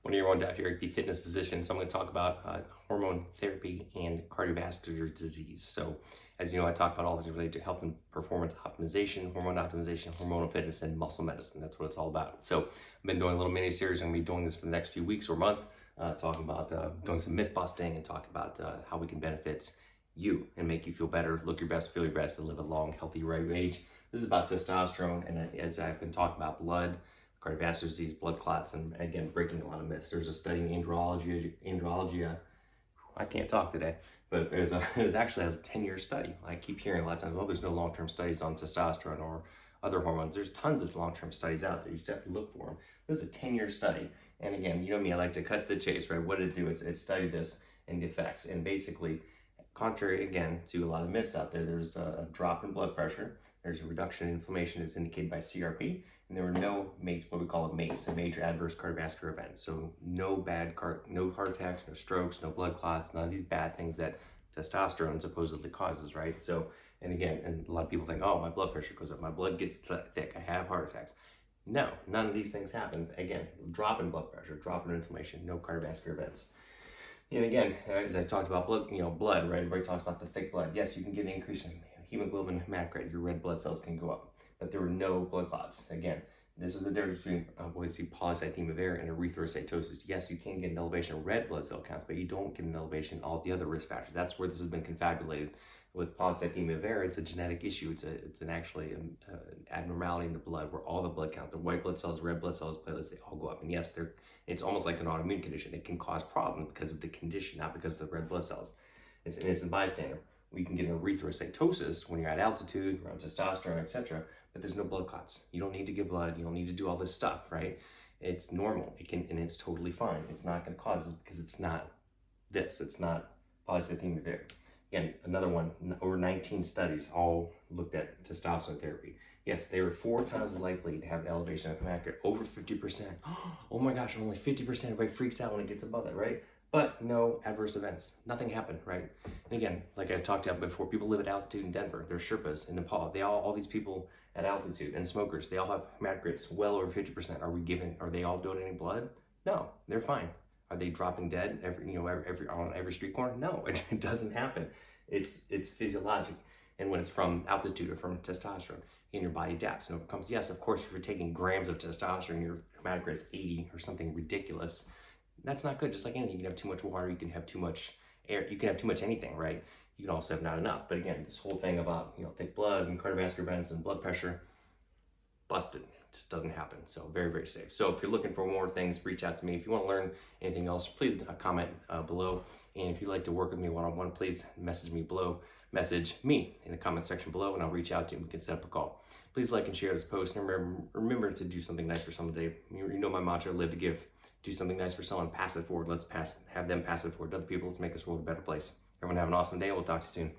One of your own Dr. the fitness physician. So I'm going to talk about hormone therapy and cardiovascular disease. So as you know, I talk about all this related to health and performance optimization, hormonal fitness, and muscle medicine. That's what it's all about. So I've been doing a little mini series. I'm going to be doing this for the next few weeks or month, talking about doing some myth busting and talking about how we can benefit you and make you feel better, look your best, feel your best, and live a long, healthy, right age. This is about testosterone, and as I've been talking about blood, cardiovascular disease, blood clots, and again, breaking a lot of myths. There's a study in andrology, I can't talk today, but it was actually a 10-year study. I keep hearing a lot of times, well, there's no long-term studies on testosterone or other hormones. There's tons of long-term studies out there. You just have to look for them. This is a 10-year study. And again, you know me, I like to cut to the chase, right? What did it do? It studied this and the effects. And basically, contrary, again, to a lot of myths out there, there's a drop in blood pressure. There's a reduction in inflammation as indicated by CRP. And there were no MACE, what we call a MACE, a major adverse cardiovascular event. So no heart attacks, no strokes, no blood clots, none of these bad things that testosterone supposedly causes, right? So, and again, and a lot of people think, oh, my blood pressure goes up, my blood gets thick, I have heart attacks. No, none of these things happen. Again, drop in blood pressure, drop in inflammation, no cardiovascular events. And again, as I talked about blood, right? Everybody talks about the thick blood. Yes, you can get an increase in hemoglobin hematocrit, your red blood cells can go up, but there were no blood clots. Again, this is the difference between polycythemia vera and erythrocytosis. Yes, you can get an elevation of red blood cell counts, but you don't get an elevation in all the other risk factors. That's where this has been confabulated. With polycythemia vera, it's a genetic issue. It's an abnormality in the blood where all the blood count, the white blood cells, red blood cells, platelets, they all go up. And yes, it's almost like an autoimmune condition. It can cause problems because of the condition, not because of the red blood cells. It's an innocent bystander. We can get an erythrocytosis when you're at altitude, around testosterone, etc. But there's no blood clots. You don't need to give blood. You don't need to do all this stuff, right? It's normal. And it's totally fine. It's not going to cause this because it's not this. It's not polycythemia vera. Again, another one, over 19 studies all looked at testosterone therapy. Yes, they were 4 times likely to have an elevation of hematocrit, over 50%. Oh my gosh, only 50%. Everybody freaks out when it gets above that, right? But no adverse events. Nothing happened, right? And again, like I talked about before, people live at altitude in Denver. They're Sherpas in Nepal. All these people at altitude and smokers, they all have hematocrits well over 50%. Are they all donating blood? No, they're fine. Are they dropping dead on every street corner? No, it doesn't happen. It's physiologic. And when it's from altitude or from testosterone, and your body adapts and overcomes. Yes, of course, if you're taking grams of testosterone, your hematocrit is 80 or something ridiculous. That's not good. Just like anything, you can have too much water, you can have too much air, you can have too much anything, right? You can also have not enough. But again, this whole thing about thick blood and cardiovascular events and blood pressure, busted. Just doesn't happen. So very, very safe. So if you're looking for more things, reach out to me. If you want to learn anything else, please comment below. And if you'd like to work with me one-on-one, please message me in the comment section below, and I'll reach out to you and we can set up a call. Please like and share this post. And remember to do something nice for someone today. You know my mantra, live to give. Do something nice for someone, pass it forward. Have them pass it forward to other people. Let's make this world a better place. Everyone have an awesome day. We'll talk to you soon.